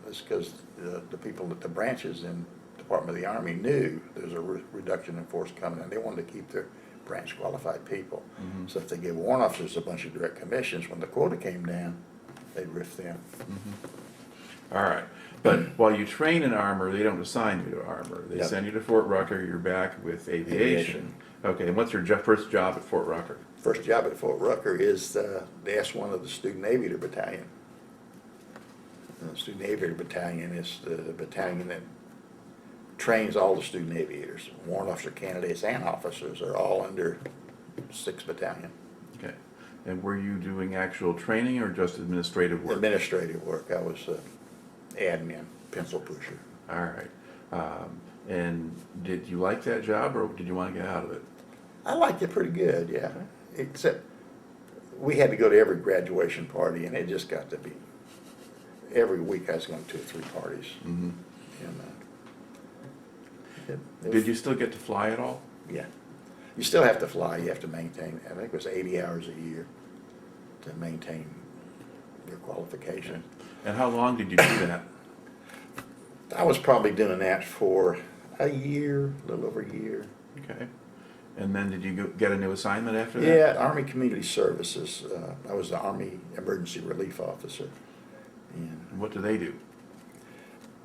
is because the people at the branches in Department of the Army knew there was a reduction in force coming, and they wanted to keep their branch qualified people. So if they gave warrant officers a bunch of direct commissions, when the quota came down, they'd riff them. All right. But while you train in armor, they don't assign you to armor. They send you to Fort Rucker, you're back with aviation. Okay, and what's your first job at Fort Rucker? First job at Fort Rucker is the S1 of the Student Aviator Battalion. And the Student Aviator Battalion is the battalion that trains all the student aviators. Warrant officer candidates and officers are all under 6th Battalion. Okay. And were you doing actual training or just administrative work? Administrative work. I was admin, pencil pusher. All right. And did you like that job, or did you want to get out of it? I liked it pretty good, yeah. Except we had to go to every graduation party, and it just got to be, every week I was going to 2 or 3 parties. And, Did you still get to fly at all? Yeah. You still have to fly. You have to maintain, I think it was 80 hours a year. to maintain your qualification. And how long did you do that? I was probably doing that for a year, a little over a year. Okay. And then did you get a new assignment after that? Yeah, Army Community Services. I was the Army Emergency Relief Officer. And What do they do?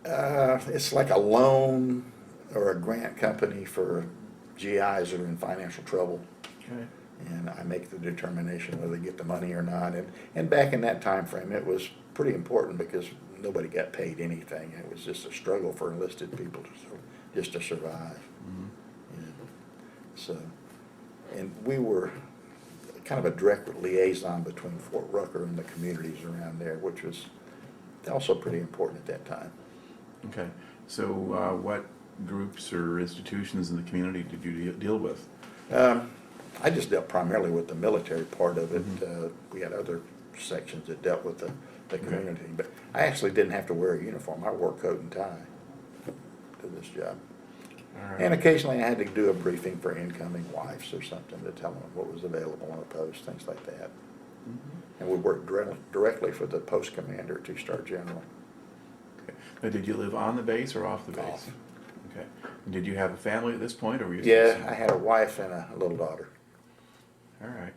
it's like a loan or a grant company for GIs that are in financial trouble. Okay. And I make the determination whether they get the money or not. And back in that time frame, it was pretty important because nobody got paid anything. It was just a struggle for enlisted people just to survive. Mm-hmm. And so, and we were kind of a direct liaison between Fort Rucker and the communities around there, which was also pretty important at that time. Okay. So what groups or institutions in the community did you deal with? I just dealt primarily with the military part of it. Mm-hmm. We had other sections that dealt with the community, but I actually didn't have to wear a uniform. I wore coat and tie to this job. All right. And occasionally I had to do a briefing for incoming wives or something to tell them what was available on a post, things like that. Mm-hmm. And we worked directly for the post commander, 2-star general. Okay. Now, did you live on the base or off the base? Off. Okay. And did you have a family at this point, or were you? Yeah, I had a wife and a little daughter. All right.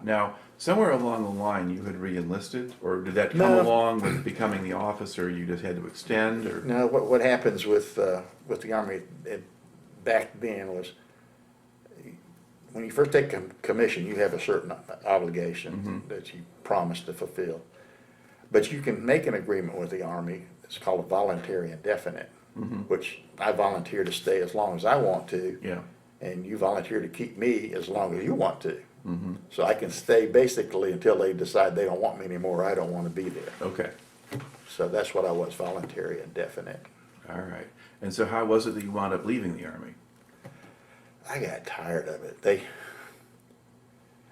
Now, somewhere along the line, you had re-enlisted, or did that come No. along with becoming the officer? You just had to extend, or? No, what happens with the Army back then was when you first take commission, you have a certain obligation that you promise to fulfill. But you can make an agreement with the Army. It's called a voluntary indefinite, which I volunteer to stay as long as I want to. Yeah. And you volunteer to keep me as long as you want to. So I can stay basically until they decide they don't want me anymore, I don't want to be there. Okay. So that's what I was, voluntary indefinite. All right. And so how was it that you wound up leaving the Army? I got tired of it.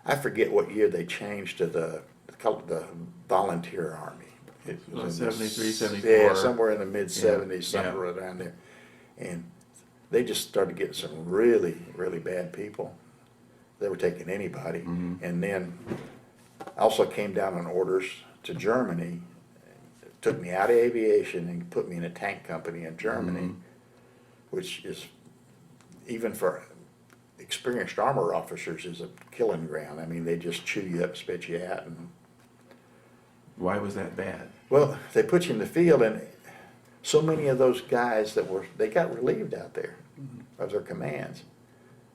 I forget what year they changed to they called it the volunteer army. It was in the 73, 74. Yeah, somewhere in the mid-70s, Yeah. somewhere around there. And they just started getting some really, really bad people. They were taking anybody. And then also came down on orders to Germany. It took me out of aviation and put me in a tank company in Germany, which is, even for experienced armor officers, is a killing ground. I mean, they just chew you up, spit you out. And Why was that bad? well, they put you in the field, and so many of those guys they got relieved out there of their commands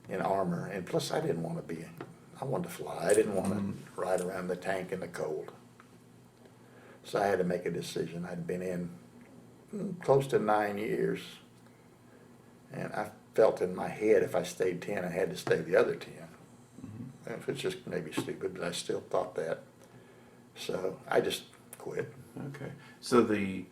in armor. And plus, I didn't want to I wanted to fly. I didn't want to ride around the tank in the cold. So I had to make a decision. I'd been in close to 9 years, and I felt in my head if I stayed 10, I had to stay the other 10. If it's just maybe stupid, but I still thought that. So I just quit. Okay. So there's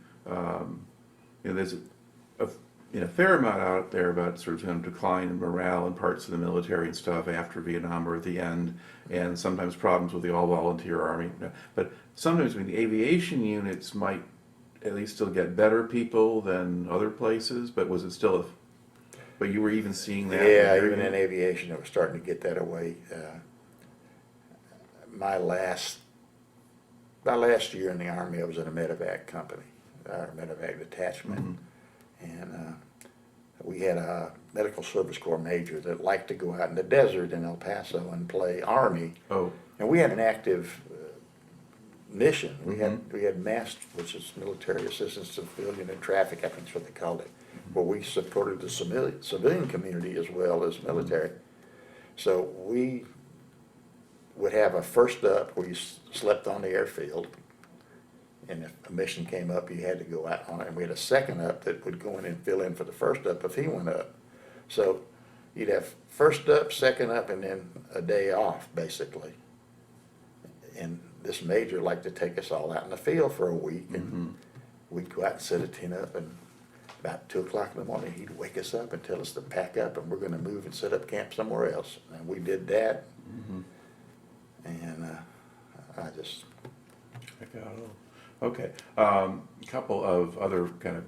a fair amount out there about sort of decline in morale in parts of the military and stuff after Vietnam or at the end, and sometimes problems with the all-volunteer Army. But sometimes the aviation units might at least still get better people than other places, but was it still but you were even seeing that? Yeah, even in aviation, it was starting to get that away. My last year in the Army, I was in a medevac company, our medevac detachment, and we had a medical service corps major that liked to go out in the desert in El Paso and play Army. Oh. And we had an active mission. We had MAST, which is Military Assistance to Civilian and Traffic, I think that's what they called it, where we supported the civilian community as well as military. So we would have a first up where you slept on the airfield, and if a mission came up, you had to go out on it. And we had a second up that would go in and fill in for the first up if he went up. So you'd have first up, second up, and then a day off, basically. And this major liked to take us all out in the field for a week, and we'd go out and set a tent up, and about 2 o'clock in the morning, he'd wake us up and tell us to pack up, and we're going to move and set up camp somewhere else. And we did that, and I just... Okay. A couple of other kind of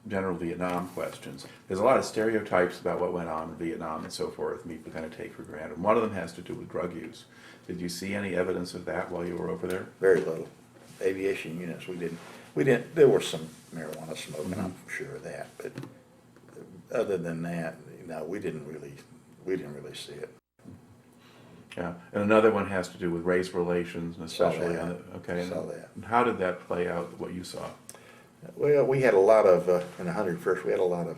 general Vietnam questions. There's a lot of stereotypes about what went on in Vietnam and so forth, and people kind of take for granted. One of them has to do with drug use. Did you see any evidence of that while you were over there? Very little. Aviation units, we didn't, there was some marijuana smoking, I'm sure of that, but other than that, no, we didn't really see it. Yeah, and another one has to do with race relations, and especially Saw that. on the, okay. Saw that. And how did that play out, what you saw? Well, we had a lot of, in the 101st, we had a lot of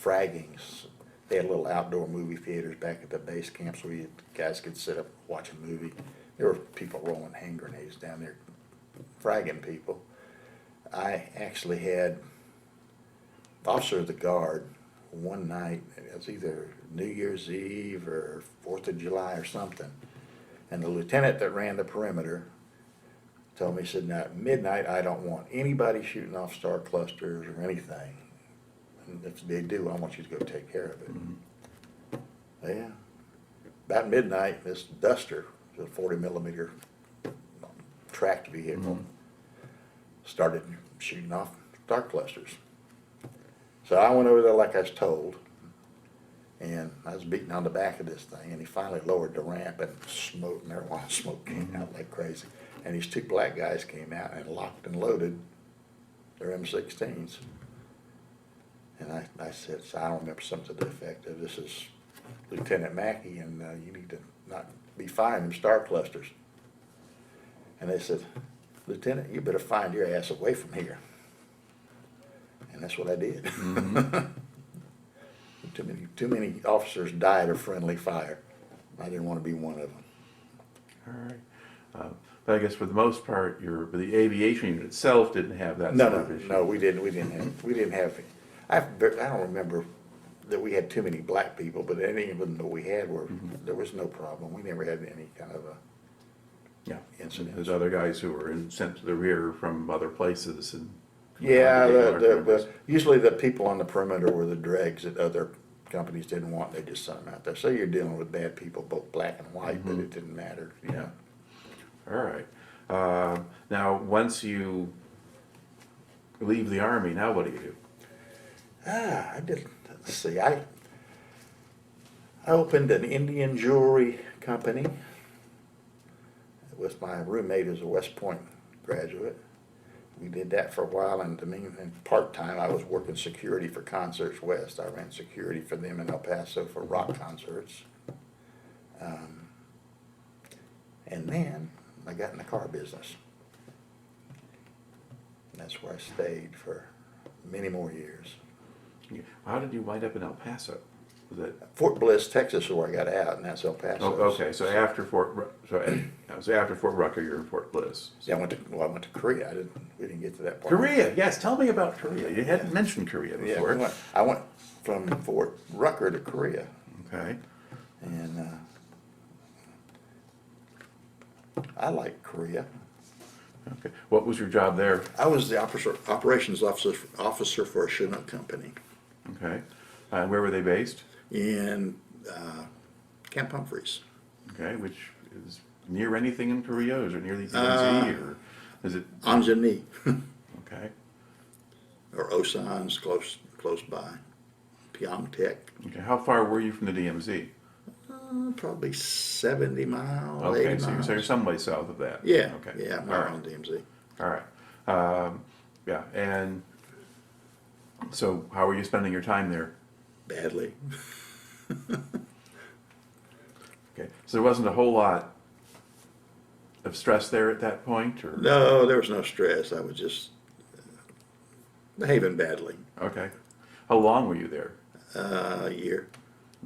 fraggings. They had little outdoor movie theaters back at the base camp, so guys could sit up and watch a movie. There were people rolling hand grenades down there, fragging people. I actually had officer of the guard one night, it was either New Year's Eve or 4th of July or something, and the lieutenant that ran the perimeter told me, he said, now at midnight I don't want anybody shooting off star clusters or anything. And if they do, I want you to go take care of it. Yeah. About midnight, this Duster, a 40mm tracked vehicle, started shooting off star clusters. So I went over there like I was told, and I was beating on the back of this thing, and he finally lowered the ramp, and smoke, marijuana smoke came out like crazy. And these two black guys came out and locked and loaded their M16s. And I said, so I don't remember something to the effect of, this is Lieutenant Mackey, and you need to not be firing them star clusters. And they said, Lieutenant, you better find your ass away from here. And that's what I did. Too many officers died of friendly fire. I didn't want to be one of them. All right. But I guess for the most part, the aviation unit itself didn't have that sort of issue. No, we didn't have. I don't remember that we had too many black people, but any of them that we had there was no problem. We never had any kind of a incident. There's other guys who were sent to the rear from other places and. Yeah, usually the people on the perimeter were the dregs that other companies didn't want. They just sent them out there. So you're dealing with bad people, both black and white, but it didn't matter. You know. All right. Now, once you leave the Army, now what do you do? Let's see, I opened an Indian jewelry company with my roommate who's a West Point graduate. We did that for a while, and to me, and part-time, I was working security for Concerts West. I ran security for them in El Paso for rock concerts. And then I got in the car business. That's where I stayed for many more years. How did you wind up in El Paso? Was it? Fort Bliss, Texas, is where I got out, and that's El Paso. Oh, okay, so after after Fort Rucker, you're in Fort Bliss. Yeah, I went to Korea. We didn't get to that part. Korea, yes. Tell me about Korea. You hadn't mentioned Korea before. Yeah, I went from Fort Rucker to Korea. Okay. And I like Korea. Okay. What was your job there? I was the operations officer for a Chinook company Okay. And where were they based? in Camp Humphreys. Okay, which is near anything in Korea? Is it near the DMZ or is it? Anjeong-ri Okay. or Osan's close by. Pyeongtaek, Okay. How far were you from the DMZ? probably 70 miles, Okay, 80 so miles. you're someplace south of that. Yeah, Okay. yeah, I'm All not right. on DMZ. All right. Yeah, and so how were you spending your time there? Badly. Okay, so there wasn't a whole lot of stress there at that point, or? No, there was no stress. I was just behaving badly. Okay. How long were you there? A year.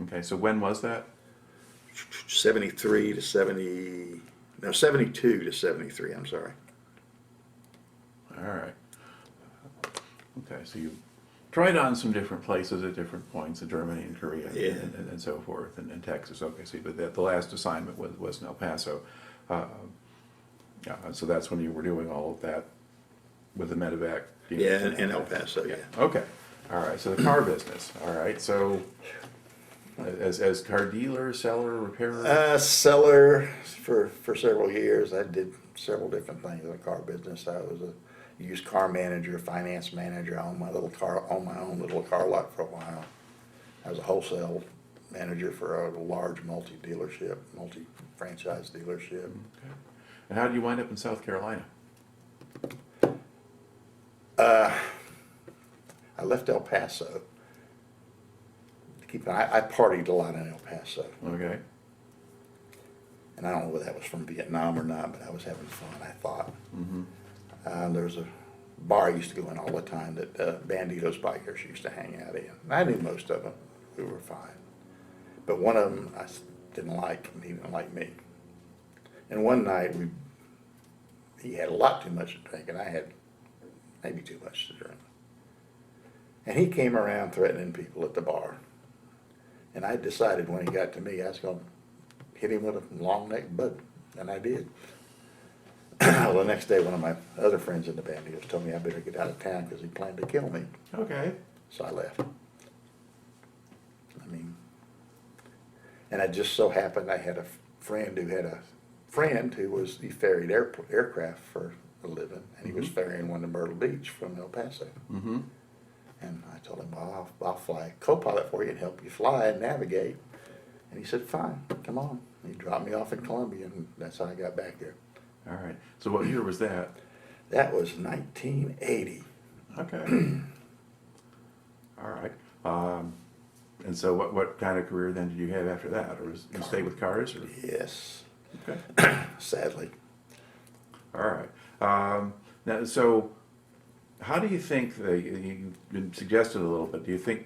Okay, so when was that? 73 to 70, no, 72 to 73, I'm sorry. All right. Okay, so you tried on some different places at different points in Germany and Korea Yeah. and so forth, and Texas. Okay, so but the last assignment was in El Paso. Yeah, so that's when you were doing all of that with the medevac. Yeah, in El Paso, yeah. Okay. All right. So the car business. All right. So as car dealer, seller, repairer. Seller for several years. I did several different things in the car business. I was used car manager, finance manager. I owned my own little car lot for a while. I was a wholesale manager for a large multi-franchise dealership. Okay. And how did you wind up in South Carolina? I left El Paso. I partied a lot in El Paso. Okay. And I don't know whether that was from Vietnam or not, but I was having fun, I thought. Mm-hmm. There was a bar I used to go in all the time that Banditos bikers used to hang out in. I knew most of them. We were fine. But one of them I didn't like, and he didn't like me. And one night, he had a lot too much to drink, and I had maybe too much to drink. And he came around threatening people at the bar. And I decided when he got to me, I was going to hit him with a long neck bug, and I did. Well, the next day, one of my other friends in the Banditos told me I better get out of town because he planned to kill me. Okay. So I left. And it just so happened I had a friend who had a friend he ferried aircraft for a living, and he was ferrying one to Myrtle Beach from El Paso. Mm-hmm. And I told him, well, I'll fly co-pilot for you and help you fly and navigate. And he said, fine, come on. And he dropped me off in Columbia, and that's how I got back there. All right. So what year was that? That was 1980. Okay. All right. And so what kind of career then did you have after that? Or you stay with cars? Or? Yes. Okay. Sadly. All right. Now, so how do you think you've been suggested a little bit? Do you think?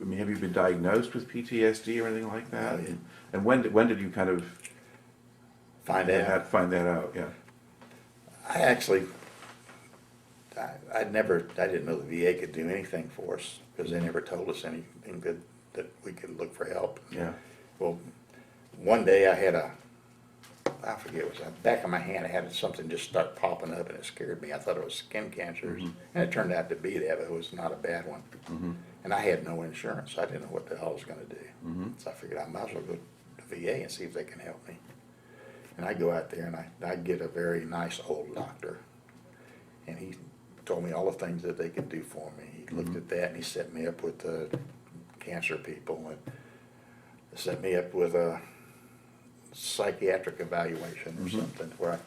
I mean, have you been diagnosed with PTSD or anything like that? Oh, yeah. And when did you kind of Find out. find that out? Yeah. I actually, I didn't know the VA could do anything for us because they never told us anything good that we could look for help. Yeah. Well, one day I had I forget, it was the back of my hand, I had something just start popping up, and it scared me. I thought it was skin cancers, and it turned out to be that, but it was not a bad one. Mm-hmm. And I had no insurance, so I didn't know what the hell I was going to do. So I figured I might as well go to the VA and see if they can help me. And I go out there, and I get a very nice old doctor, and he told me all the things that they could do for me. He looked at that, and he set me up with the cancer people, and set me up with a psychiatric evaluation or something, where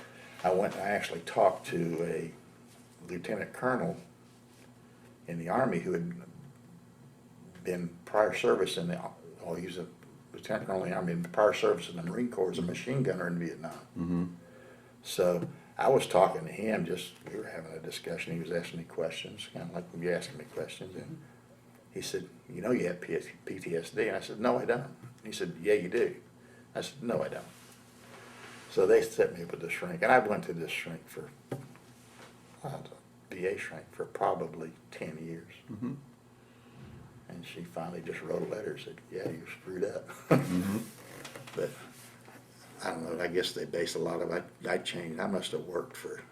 I went and I actually talked to a lieutenant colonel in the Army who had been prior service in he was a lieutenant colonel in the Army, in prior service in the Marine Corps as a machine gunner in Vietnam. Mm-hmm. So I was talking to him, we were having a discussion. He was asking me questions, kind of like you're asking me questions. And he said, you know you have PTSD? And I said, no, I don't. He said, yeah, you do. I said, no, I don't. So they set me up with the shrink. And I went to this shrink VA shrink for probably 10 years. Mm-hmm. And she finally just wrote a letter and said, yeah, you screwed up. Mm-hmm. But I don't know, I guess they base a lot of I changed. I must have worked for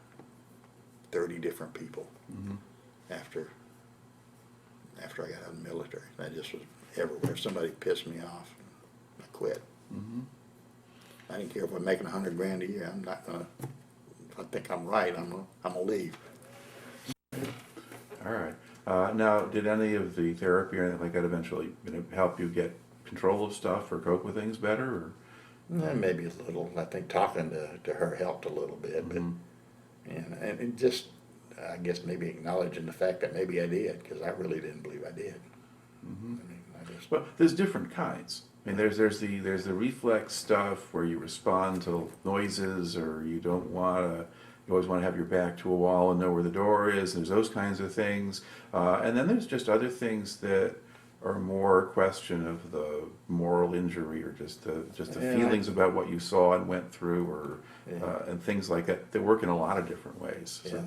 30 different people after I got out of the military. I just was everywhere. If somebody pissed me off, I quit. Mm-hmm. I didn't care if I'm making $100 grand a year. I'm not gonna. If I think I'm right, I'm gonna leave. All right. Now, did any of the therapy or anything like that eventually help you get control of stuff or cope with things better? Or? Maybe a little. I think talking to her helped a little bit, but and just I guess maybe acknowledging the fact that maybe I did, because I really didn't believe I did. Mm-hmm. I mean, Well, there's different kinds. I mean, there's the reflex stuff where you respond to noises, or you always want to have your back to a wall and know where the door is. There's those kinds of things, and then there's just other things that are more a question of the moral injury, or just the feelings about what you saw and went through, or and things like that. They work in a lot of different ways. So.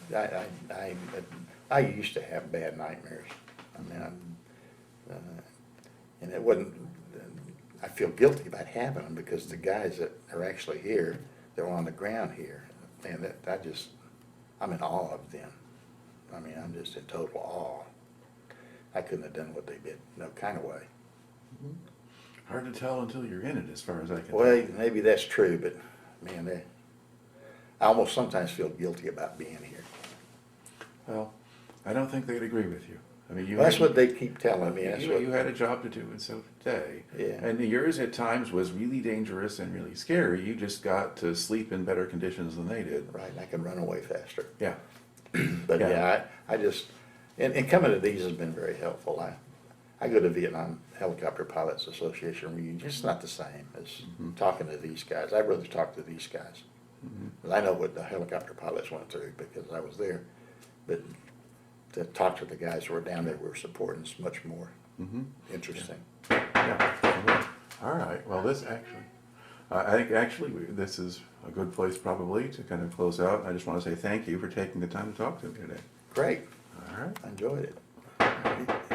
Yeah, I used to have bad nightmares. I mean, and it wasn't. I feel guilty about having them, because the guys that are actually here, they're on the ground here, and I'm in awe of them. I mean, I'm just in total awe. I couldn't have done what they did, no kind of way. Hard to tell until you're in it, as far as I can Well, tell. maybe that's true, but man, I almost sometimes feel guilty about being here. Well, I don't think they'd agree with you. I mean, you. Well, that's had- what they keep telling me. That's You had a job to do, and so did they. Yeah. And yours at times was really dangerous and really scary. You just got to sleep in better conditions than they did. Right, I can run away faster. Yeah. But Yeah. yeah, I just, and coming to these has been very helpful. I go to Vietnam Helicopter Pilots Association reunion, it's not the same as talking to these guys. I'd rather talk to these guys. 'Cause I know what the helicopter pilots went through because I was there. But to talk to the guys who were down there were supporting is much more interesting. Yeah. All right. Well, this actually, I think actually this is a good place probably to kind of close out. I just want to say thank you for taking the time to talk to me today. Great, All right. I enjoyed it.